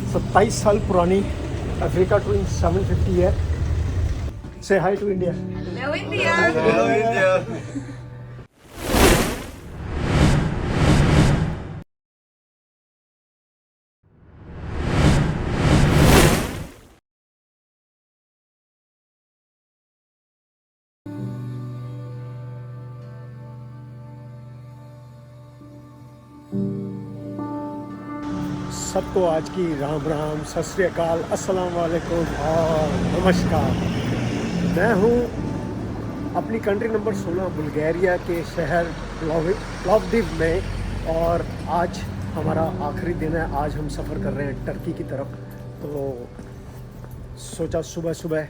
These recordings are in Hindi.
सत्ताईस साल पुरानी अफ्रीका ट्विन 750 है। Say hi to India. Hello, India. Hello, India. सबको आज की राम राम, सत श्री अकाल, अस्सलाम वालेकुम और नमस्कार। मैं हूँ अपनी कंट्री नंबर 16 बुल्गारिया के शहर प्लवदिव में और आज हमारा आखिरी दिन है। आज हम सफ़र कर रहे हैं टर्की की तरफ। तो सोचा सुबह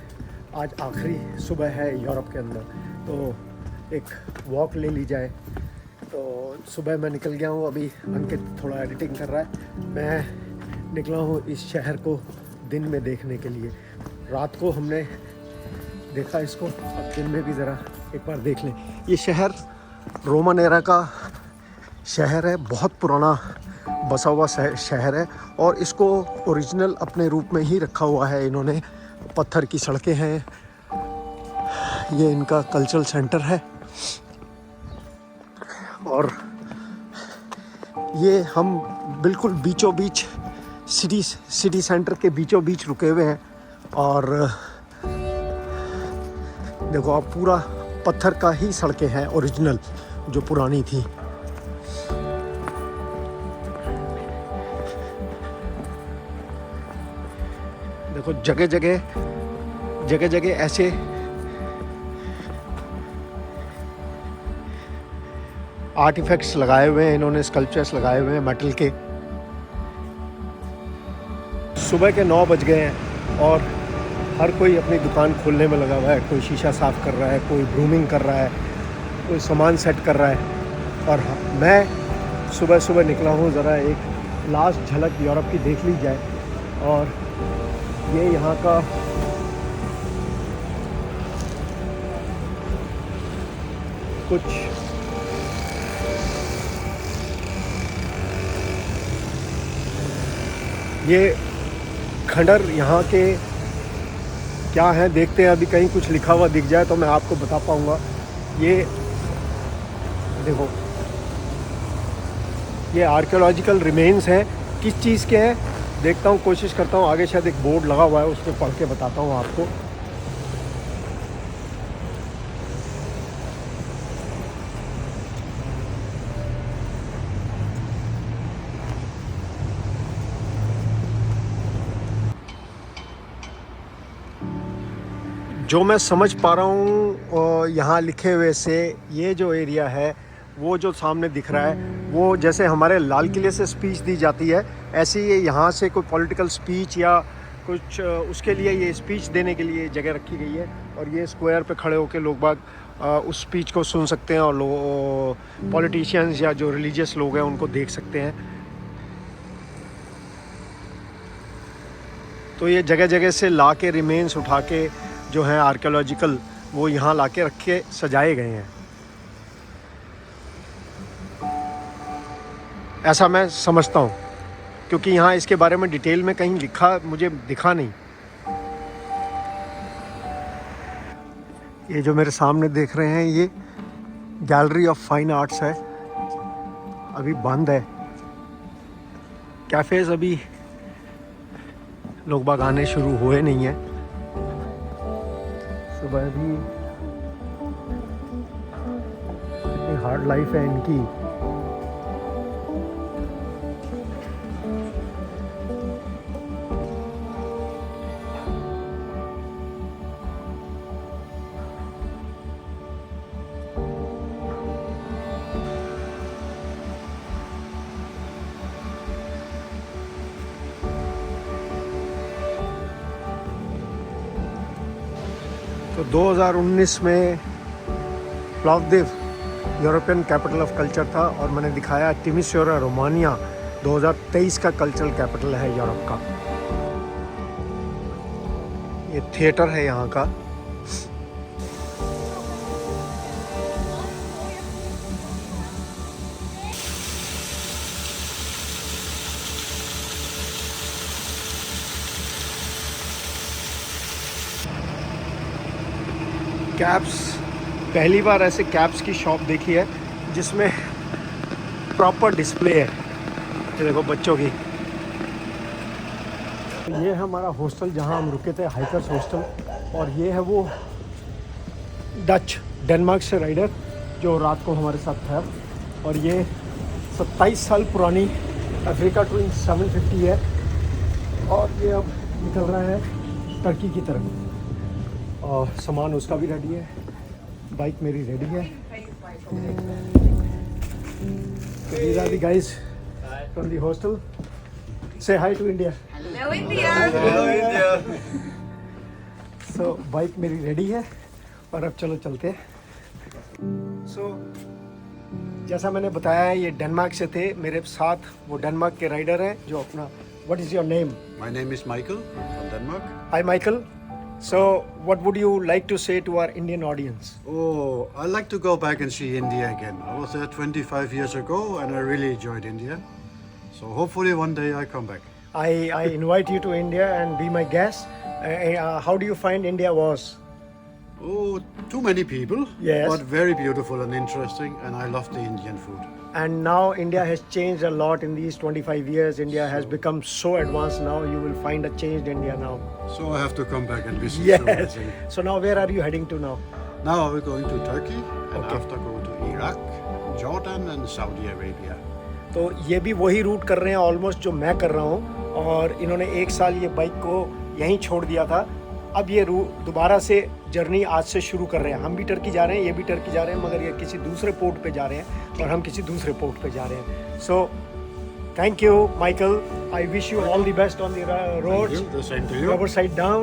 आज आखिरी सुबह है यूरोप के अंदर, तो एक वॉक ले ली जाए। तो सुबह मैं निकल गया हूँ, अभी अंकित थोड़ा एडिटिंग कर रहा है। मैं निकला हूँ इस शहर को दिन में देखने के लिए। रात को हमने देखा इसको, अब दिन में भी ज़रा एक बार देख लें। ये शहर रोमन एरा का शहर है, बहुत पुराना बसा हुआ शहर है और इसको ओरिजिनल अपने रूप में ही रखा हुआ है इन्होंने। पत्थर की सड़कें हैं, ये इनका कल्चरल सेंटर है और ये हम बिल्कुल बीचों बीच सिटी सेंटर के बीचों बीच रुके हुए हैं। और देखो आप, पूरा पत्थर का ही सड़कें हैं ओरिजिनल, जो पुरानी थी। देखो जगह जगह ऐसे आर्टिफैक्ट्स लगाए हुए हैं इन्होंने, स्कल्पचर्स लगाए हुए हैं मेटल के। सुबह के 9 बज गए हैं और हर कोई अपनी दुकान खोलने में लगा हुआ है। कोई शीशा साफ़ कर रहा है, कोई ग्रूमिंग कर रहा है, कोई सामान सेट कर रहा है। और मैं सुबह निकला हूँ, ज़रा एक लास्ट झलक यूरोप की देख ली जाए। और ये यहाँ का कुछ ये खंडर यहाँ के क्या हैं देखते हैं। अभी कहीं कुछ लिखा हुआ दिख जाए तो मैं आपको बता पाऊँगा। ये देखो, ये आर्कियोलॉजिकल रिमेन्स हैं। किस चीज़ के हैं देखता हूँ, कोशिश करता हूँ। आगे शायद एक बोर्ड लगा हुआ है, उस पर पढ़ के बताता हूँ आपको। जो मैं समझ पा रहा हूँ यहाँ लिखे हुए से, ये जो एरिया है वो जो सामने दिख रहा है, वो जैसे हमारे लाल किले से स्पीच दी जाती है, ऐसे ही यहाँ से कोई पॉलिटिकल स्पीच या कुछ उसके लिए ये स्पीच देने के लिए जगह रखी गई है। और ये स्क्वायर पे खड़े होकर लोग बाग उस स्पीच को सुन सकते हैं और पॉलिटिशियंस या जो रिलीजियस लोग हैं उनको देख सकते हैं। तो ये जगह जगह से ला के रिमेन्स उठा के जो हैं आर्कियोलॉजिकल, वो यहाँ लाके रखे सजाए गए हैं, ऐसा मैं समझता हूँ। क्योंकि यहाँ इसके बारे में डिटेल में कहीं लिखा मुझे दिखा नहीं। ये जो मेरे सामने देख रहे हैं, ये गैलरी ऑफ फाइन आर्ट्स है, अभी बंद है। कैफ़ेज़ अभी लोग बाग आने शुरू हुए नहीं हैं। सुबह भी कितनी हार्ड लाइफ है इनकी। तो 2019 में प्लवदिव यूरोपियन कैपिटल ऑफ कल्चर था और मैंने दिखाया टिमिसोरा रोमानिया 2023 का कल्चरल कैपिटल है यूरोप का। ये थिएटर है यहाँ का। कैब्स, पहली बार ऐसे कैब्स की शॉप देखी है जिसमें प्रॉपर डिस्प्ले है। ये देखो बच्चों की। ये है हमारा हॉस्टल जहाँ हम रुके थे, हाइकर्स हॉस्टल। और ये है वो डच डेनमार्क से राइडर जो रात को हमारे साथ था। और ये 27 साल पुरानी अफ्रीका ट्विन 750 है और ये अब निकल रहा है टर्की की तरफ। और सामान उसका भी रेडी है, बाइक मेरी रेडी है। These are the guys from the hostel. Say hi to India. Hello India. Hello India. So bike मेरी रेडी है और अब चलो चलते हैं। So जैसा मैंने बताया है ये डेनमार्क से थे, मेरे साथ वो डेनमार्क के राइडर हैं जो अपना What is your name? My name is Michael from Denmark. Hi Michael. So what would you like to say to our Indian audience? Oh, I'd like to go back and see India again. I was there 25 years ago and I really enjoyed India. So hopefully one day I come back. I invite you to India and be my guest. How do you find India was? Oh, too many people, Yes. but very beautiful and interesting, and I love the Indian food. And now India has changed a lot in these 25 years. India has become so advanced now. You will find a changed India now. So I have to come back and visit soon, I Yes. think. So now where are you heading to now? Now we're going to Turkey and Okay. after go to Iraq, Jordan and Saudi Arabia. तो ये भी वही रूट कर रहे हैं ऑलमोस्ट जो मैं कर रहा हूँ। और इन्होंने 1 साल ये बाइक को यहीं छोड़ दिया था। अब ये रूट दोबारा से जर्नी आज से शुरू कर रहे हैं। हम भी टर्की जा रहे हैं, ये भी टर्की जा रहे हैं, मगर ये किसी दूसरे पोर्ट पे जा रहे हैं और हम किसी दूसरे पोर्ट पे जा रहे हैं। So thank you Michael, I wish you all the best on the roads, The same to you. rubber side down,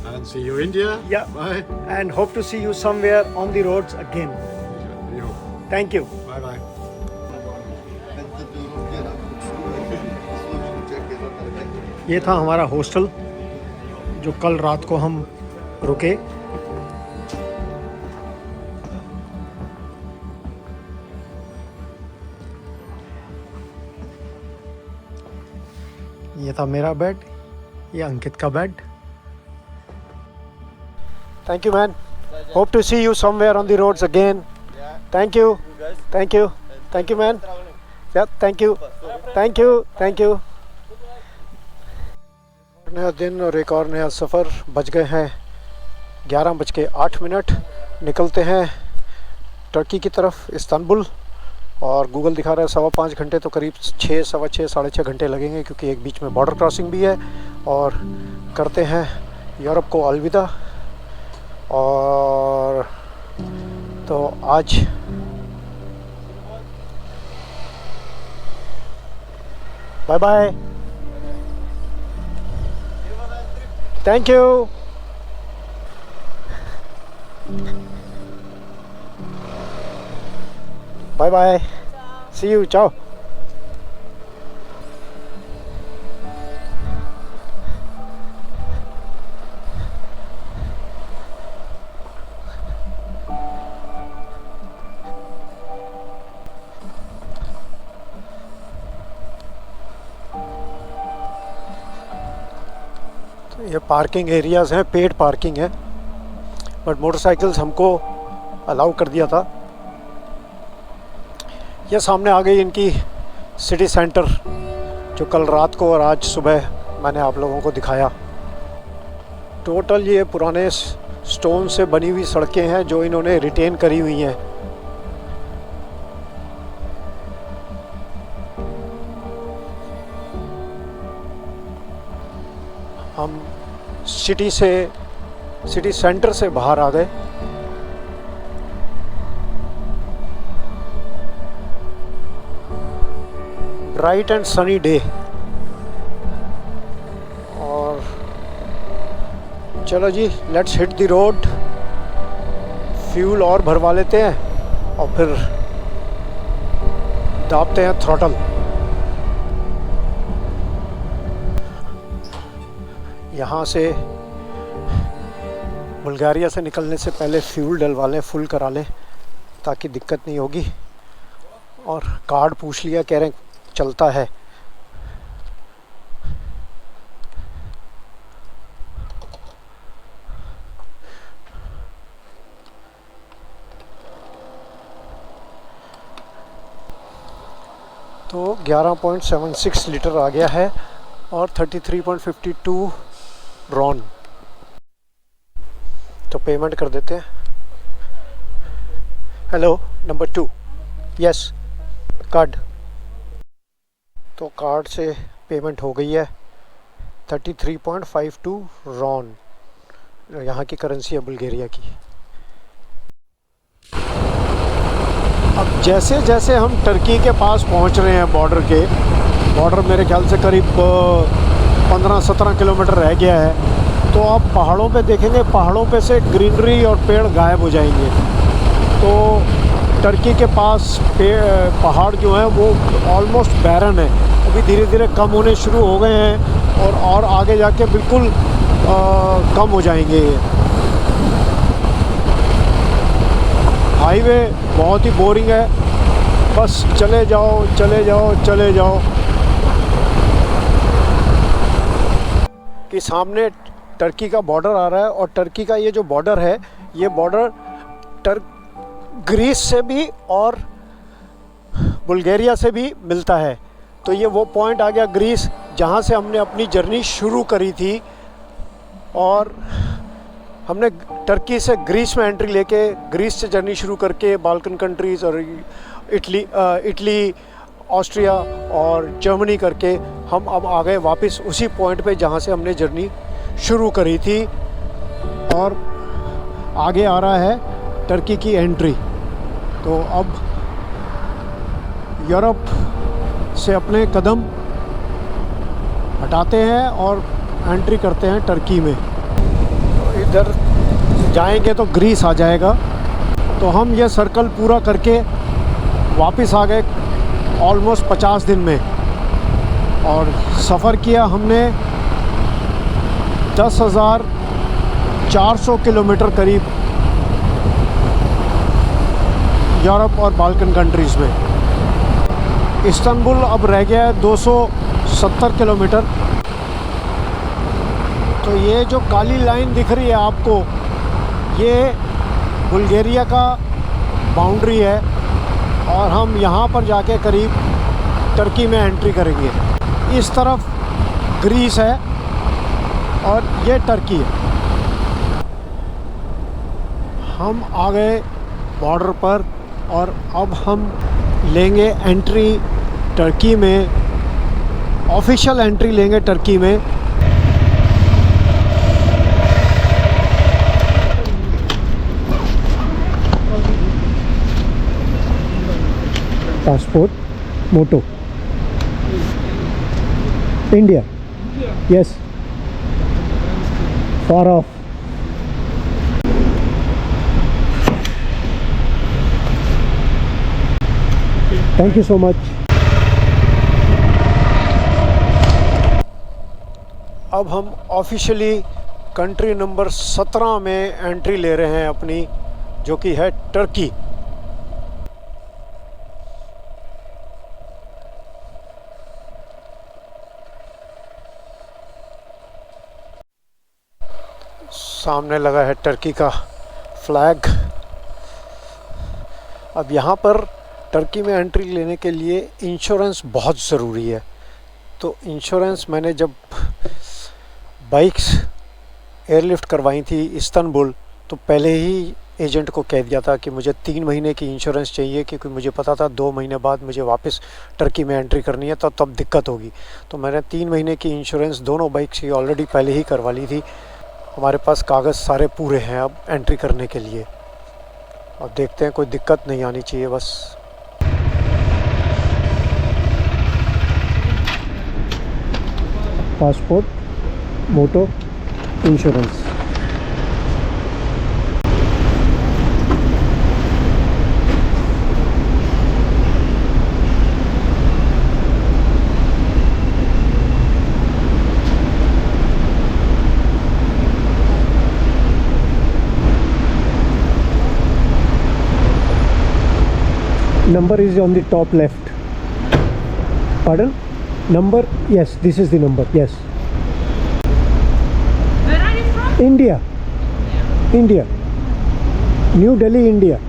And see you India. Yeah. Bye. and hope to see you somewhere on the roads again. We hope. Thank you. Bye bye. ये था हमारा हॉस्टल जो कल रात को हम रुके। ये था मेरा बेड, ये अंकित का bed. Thank you man, hope to see you somewhere on the roads again. Thank you, thank you, thank you man, thank you, thank you, thank you. नया दिन और एक और नया सफ़र। बज गए हैं 11:08। निकलते हैं टर्की की तरफ, इस्तांबुल। और गूगल दिखा रहा है 5.25 घंटे, तो करीब 6, सवा 6, साढ़े 6 घंटे लगेंगे क्योंकि एक बीच में बॉर्डर क्रॉसिंग भी है। और करते हैं यूरोप को अलविदा। और तो आज bye bye, thank you. Bye bye, see you, ciao. ये पार्किंग एरियाज़ हैं, पेड पार्किंग है, बट मोटरसाइकिल्स हमको अलाउ कर दिया था। ये सामने आ गई इनकी सिटी सेंटर जो कल रात को और आज सुबह मैंने आप लोगों को दिखाया। टोटल ये पुराने स्टोन से बनी हुई सड़कें हैं जो इन्होंने रिटेन करी हुई हैं। हम सिटी सेंटर से बाहर आ गए। Bright and sunny day. और चलो जी, let's hit the road. Fuel और भरवा लेते हैं और फिर दाबते हैं थ्रॉटल। यहाँ से बुल्गारिया से निकलने से पहले फ्यूल डलवा लें, फुल करा लें ताकि दिक्कत नहीं होगी। और कार्ड पूछ लिया, कह रहे हैं चलता है। तो 11.76 लीटर आ गया है और 33.52 रॉन। तो पेमेंट कर देते हैं। Hello, number 2, yes, card. तो कार्ड से पेमेंट हो गई है 33.52 रॉन, यहाँ की करेंसी है बुल्गारिया की। अब जैसे जैसे हम टर्की के पास पहुंच रहे हैं, बॉर्डर मेरे ख्याल से करीब 15-17 किलोमीटर रह गया है, तो आप पहाड़ों पे देखेंगे, पहाड़ों पे से ग्रीनरी और पेड़ गायब हो जाएंगे। तो टर्की के पास पहाड़ जो हैं वो ऑलमोस्ट बैरन है, अभी धीरे धीरे कम होने शुरू हो गए हैं और आगे जाके बिल्कुल कम हो जाएंगे। हाईवे बहुत ही बोरिंग है, बस चले जाओ चले जाओ चले जाओ। कि सामने टर्की का बॉर्डर आ रहा है और टर्की का ये जो बॉर्डर है, ये बॉर्डर ग्रीस से भी और बुल्गारिया से भी मिलता है। तो ये वो पॉइंट आ गया ग्रीस, जहाँ से हमने अपनी जर्नी शुरू करी थी। और हमने टर्की से ग्रीस में एंट्री लेके ग्रीस से जर्नी शुरू करके बाल्कन कंट्रीज़ और इटली, ऑस्ट्रिया और जर्मनी करके हम अब आ गए वापस उसी पॉइंट पे जहाँ से हमने जर्नी शुरू करी थी। और आगे आ रहा है टर्की की एंट्री। तो अब यूरोप से अपने कदम हटाते हैं और एंट्री करते हैं टर्की में। इधर जाएंगे तो ग्रीस आ जाएगा। तो हम ये सर्कल पूरा करके वापस आ गए ऑलमोस्ट 50 दिन में, और सफ़र किया हमने 10,400 किलोमीटर करीब यूरोप और बाल्कन कंट्रीज़ में। इस्तांबुल अब रह गया है 270 किलोमीटर। तो ये जो काली लाइन दिख रही है आपको, ये बुल्गारिया का बाउंड्री है और हम यहाँ पर जाके करीब टर्की में एंट्री करेंगे। इस तरफ ग्रीस है और ये टर्की है। हम आ गए बॉर्डर पर और अब हम लेंगे एंट्री टर्की में, ऑफिशियल एंट्री लेंगे टर्की में। Passport, moto, India, yes, far off. Thank you so much. अब हम ऑफिशियली कंट्री नंबर 17 में एंट्री ले रहे हैं अपनी, जो कि है टर्की। सामने लगा है टर्की का फ्लैग। अब यहाँ पर टर्की में एंट्री लेने के लिए इंश्योरेंस बहुत ज़रूरी है। तो इंश्योरेंस मैंने जब बाइक्स एयरलिफ्ट करवाई थी इस्तांबुल, तो पहले ही एजेंट को कह दिया था कि मुझे 3 महीने की इंश्योरेंस चाहिए, क्योंकि मुझे पता था 2 महीने बाद मुझे वापस टर्की में एंट्री करनी है, तो तब दिक्कत होगी। तो मैंने 3 महीने की इंश्योरेंस दोनों बाइक्स की ऑलरेडी पहले ही करवा ली थी। हमारे पास कागज़ सारे पूरे हैं अब एंट्री करने के लिए। अब देखते हैं, कोई दिक्कत नहीं आनी चाहिए बस। Passport, moto, insurance. Number is on the top left. Pardon? Number? Yes, this is the number. Yes. Where are you from? India. India. New Delhi, India.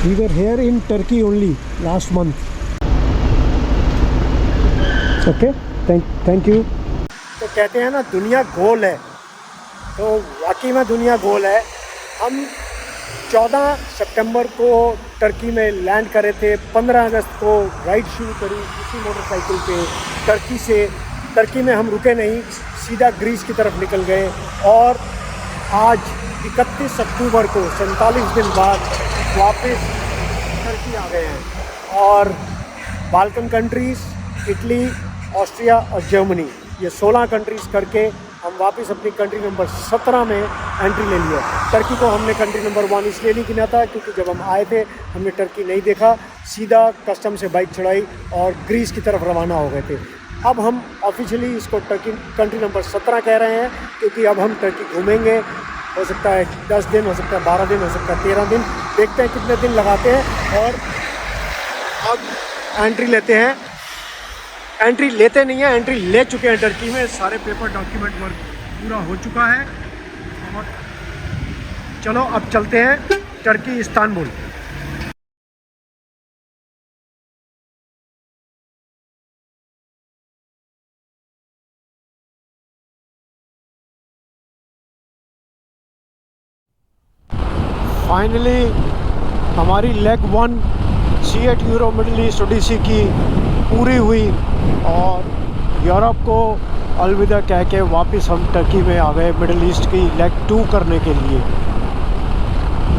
We were here in Turkey only last month. Okay, thank you. तो कहते हैं ना दुनिया गोल है, तो वाकई में दुनिया गोल है। हम 14 सितंबर को टर्की में लैंड करे थे, 15 अगस्त को राइड शुरू करी इसी मोटरसाइकिल पे टर्की से। टर्की में हम रुके नहीं, सीधा ग्रीस की तरफ निकल गए और आज 31 अक्टूबर को 47 दिन बाद वापस टर्की आ गए हैं। और बाल्कन कंट्रीज़, इटली, ऑस्ट्रिया और जर्मनी, ये 16 कंट्रीज़ करके हम वापस अपनी कंट्री नंबर 17 में एंट्री ले लिया। टर्की को हमने कंट्री नंबर 1 इसलिए नहीं गिना था क्योंकि जब हम आए थे हमने टर्की नहीं देखा, सीधा कस्टम से बाइक चढ़ाई और ग्रीस की तरफ रवाना हो गए थे। अब हम ऑफिशियली इसको टर्की कंट्री नंबर 17 कह रहे हैं क्योंकि अब हम टर्की घूमेंगे। हो सकता है 10 दिन, हो सकता है 12 दिन, हो सकता है 13 दिन, देखते हैं कितने दिन लगाते हैं। और अब एंट्री लेते हैं, एंट्री लेते नहीं है, एंट्री ले चुके हैं टर्की में। सारे पेपर डॉक्यूमेंट वर्क पूरा हो चुका है और चलो अब चलते हैं टर्की इस्तांबुल। फाइनली हमारी leg 1 C8 Euro Middle East Odyssey की पूरी हुई और यूरोप को अलविदा कह के वापस हम टर्की में आ गए मिडल ईस्ट की लेग 2 करने के लिए।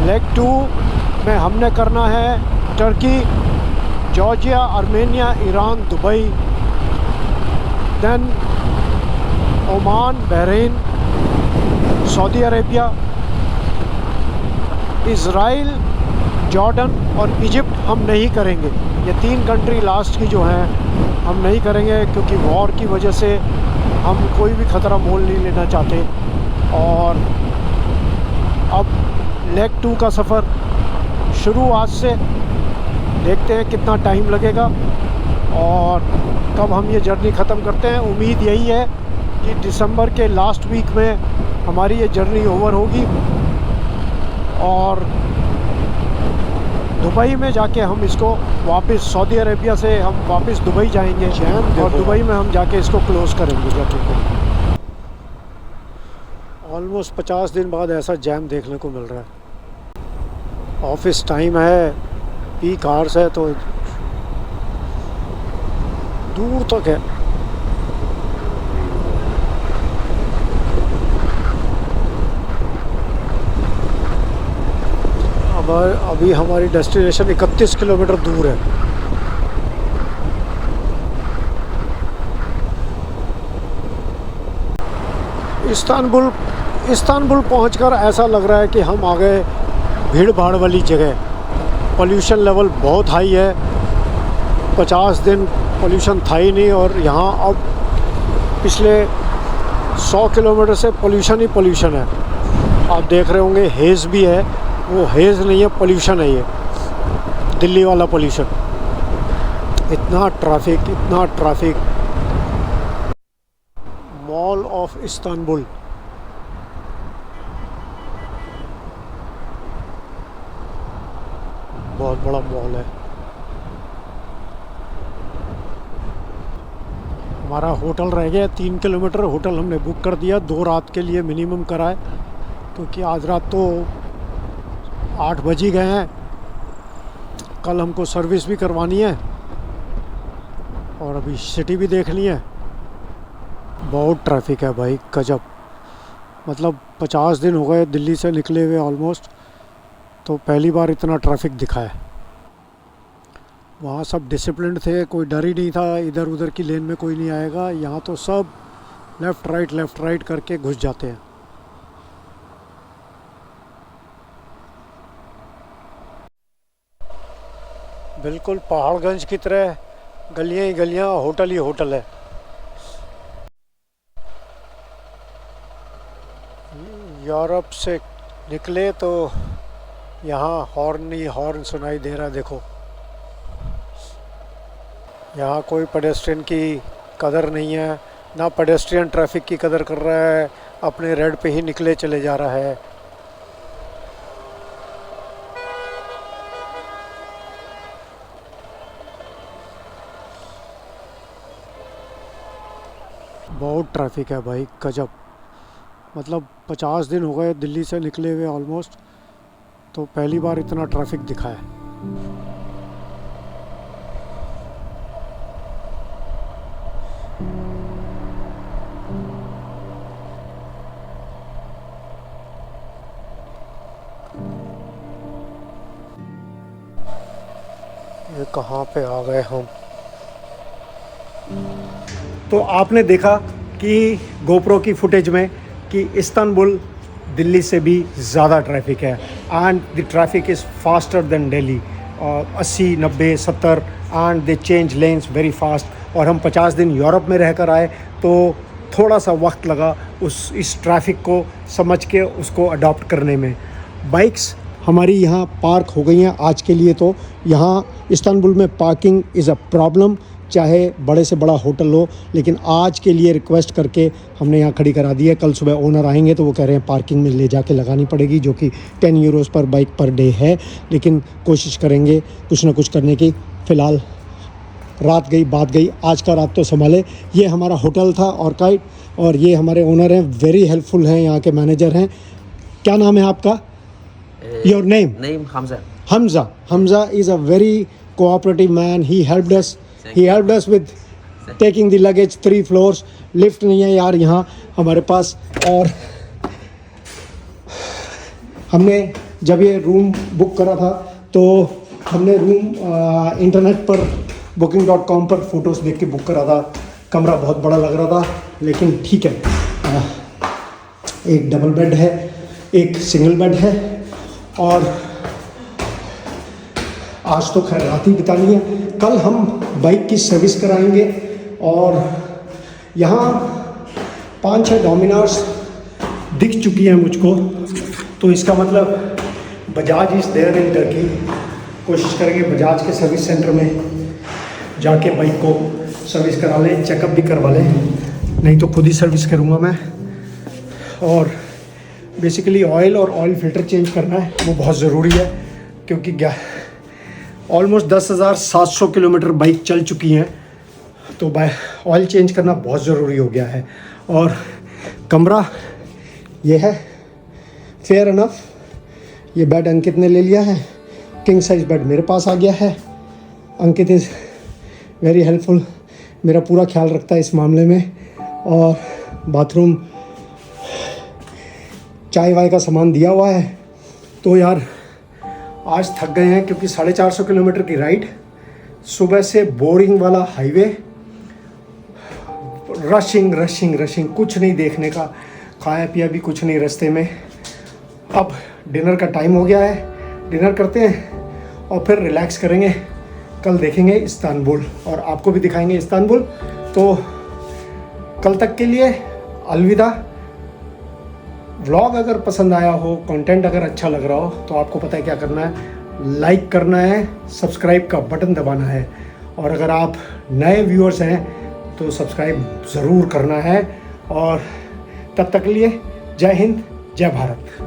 लेग 2 में हमने करना है Turkey, Georgia, Armenia, Iran, Dubai, then Oman, Bahrain, Saudi Arabia, Israel, Jordan और इजिप्ट हम नहीं करेंगे। ये 3 कंट्री लास्ट की जो हैं हम नहीं करेंगे क्योंकि वॉर की वजह से हम कोई भी ख़तरा मोल नहीं लेना चाहते। और अब लेग 2 का सफ़र शुरू आज से, देखते हैं कितना टाइम लगेगा और कब हम ये जर्नी ख़त्म करते हैं। उम्मीद यही है कि दिसंबर के लास्ट वीक में हमारी ये जर्नी ओवर होगी और दुबई में जाके हम इसको वापस, सऊदी अरेबिया से हम वापस दुबई जाएंगे और दुबई में हम जाके इसको क्लोज़ करेंगे जैकेट को। ऑलमोस्ट 50 दिन बाद ऐसा जैम देखने को मिल रहा है। ऑफिस टाइम है, पीक आवर्स है, तो दूर तक है। अभी हमारी डेस्टिनेशन 31 किलोमीटर दूर है। इस्तांबुल पहुंचकर ऐसा लग रहा है कि हम आ गए भीड़ भाड़ वाली जगह। पोल्यूशन लेवल बहुत हाई है, 50 दिन पोल्यूशन था ही नहीं और यहाँ अब पिछले 100 किलोमीटर से पोल्यूशन ही पोल्यूशन है। आप देख रहे होंगे हेज़ भी है, वो हेज़ नहीं है, पोल्यूशन है ये दिल्ली वाला पोल्यूशन। इतना ट्रैफिक। मॉल ऑफ इस्तांबुल, बहुत बड़ा मॉल है। हमारा होटल रह गया 3 किलोमीटर। होटल हमने बुक कर दिया, 2 रात के लिए मिनिमम करा है क्योंकि आज रात तो 8 बज ही गए हैं। कल हमको सर्विस भी करवानी है और अभी सिटी भी देखनी है। बहुत ट्रैफिक है भाई, गजब। मतलब 50 दिन हो गए दिल्ली से निकले हुए ऑलमोस्ट, तो पहली बार इतना ट्रैफिक दिखा है। वहाँ सब डिसिप्लिन थे, कोई डर ही नहीं था, इधर उधर की लेन में कोई नहीं आएगा। यहाँ तो सब लेफ़्ट राइट करके घुस जाते हैं। बिल्कुल पहाड़गंज की तरह गलियाँ ही गलियाँ, होटल ही होटल है। यूरोप से निकले तो यहाँ हॉर्न ही हॉर्न सुनाई दे रहा है। देखो यहाँ कोई पेडेस्ट्रियन की कदर नहीं है, ना पेडेस्ट्रियन ट्रैफिक की कदर कर रहा है, अपने रेड पे ही निकले चले जा रहा है। बहुत ट्रैफिक है भाई, गजब। मतलब 50 दिन हो गए दिल्ली से निकले हुए ऑलमोस्ट, तो पहली बार इतना ट्रैफिक दिखा है। ये कहाँ पे आ गए हम। तो आपने देखा कि गोप्रो की फुटेज में कि इस्तांबुल दिल्ली से भी ज़्यादा ट्रैफिक है, and the traffic is faster than Delhi. 80, 90, 70 and they change lens very fast. और हम 50 दिन यूरोप में रहकर आए, तो थोड़ा सा वक्त लगा इस ट्रैफिक को समझ के उसको अडॉप्ट करने में। बाइक्स हमारी यहाँ पार्क हो गई हैं आज के लिए। तो यहाँ इस्तांबुल में पार्किंग इज़ अ प्रॉब्लम, चाहे बड़े से बड़ा होटल हो, लेकिन आज के लिए रिक्वेस्ट करके हमने यहाँ खड़ी करा दी है। कल सुबह ओनर आएंगे तो वो कह रहे हैं पार्किंग में ले जाके लगानी पड़ेगी, जो कि 10 यूरोज़ पर बाइक पर डे है, लेकिन कोशिश करेंगे कुछ ना कुछ करने की। फ़िलहाल रात गई बात गई, आज का रात तो संभाले। ये हमारा होटल था ऑर्काइड, और ये हमारे ओनर हैं, वेरी हेल्पफुल हैं, यहाँ के मैनेजर हैं। क्या नाम है आपका? Your name? Hamza. Hamza is a very cooperative man. He helped us with taking the luggage 3 floors. Lift नहीं है यार यहाँ हमारे पास। और हमने जब ये रूम बुक करा था तो हमने रूम इंटरनेट पर booking.com पर फ़ोटोज़ देख के बुक करा था। कमरा बहुत बड़ा लग रहा था, लेकिन ठीक है। एक डबल बेड है, एक सिंगल बेड है, और आज तो खैर रात ही बितानी है। कल हम बाइक की सर्विस कराएंगे, और यहाँ 5-6 डोमिनोज दिख चुकी हैं मुझको, तो इसका मतलब Bajaj is there in Turkey. कोशिश करेंगे बजाज के सर्विस सेंटर में जाके बाइक को सर्विस करा लें, चेकअप भी करवा लें, नहीं तो खुद ही सर्विस करूँगा मैं। और बेसिकली ऑयल और ऑयल फ़िल्टर चेंज करना है, वो बहुत ज़रूरी है, क्योंकि ऑलमोस्ट 10,700 किलोमीटर बाइक चल चुकी हैं, तो ऑयल चेंज करना बहुत ज़रूरी हो गया है। और कमरा ये है, फेयर इनफ। ये बेड अंकित ने ले लिया है, किंग साइज़ बेड मेरे पास आ गया है। अंकित इज़ वेरी हेल्पफुल, मेरा पूरा ख्याल रखता है इस मामले में। और बाथरूम, चाय वाय का सामान दिया हुआ है। तो यार आज थक गए हैं, क्योंकि 450 किलोमीटर की राइड, सुबह से बोरिंग वाला हाईवे, रशिंग, कुछ नहीं देखने का, खाया पिया भी कुछ नहीं रास्ते में। अब डिनर का टाइम हो गया है, डिनर करते हैं और फिर रिलैक्स करेंगे। कल देखेंगे इस्तांबुल, और आपको भी दिखाएंगे इस्तांबुल। तो कल तक के लिए अलविदा। व्लॉग अगर पसंद आया हो, कंटेंट अगर अच्छा लग रहा हो, तो आपको पता है क्या करना है, लाइक करना है, सब्सक्राइब का बटन दबाना है, और अगर आप नए व्यूअर्स हैं तो सब्सक्राइब ज़रूर करना है। और तब तक के लिए जय हिंद, जय भारत।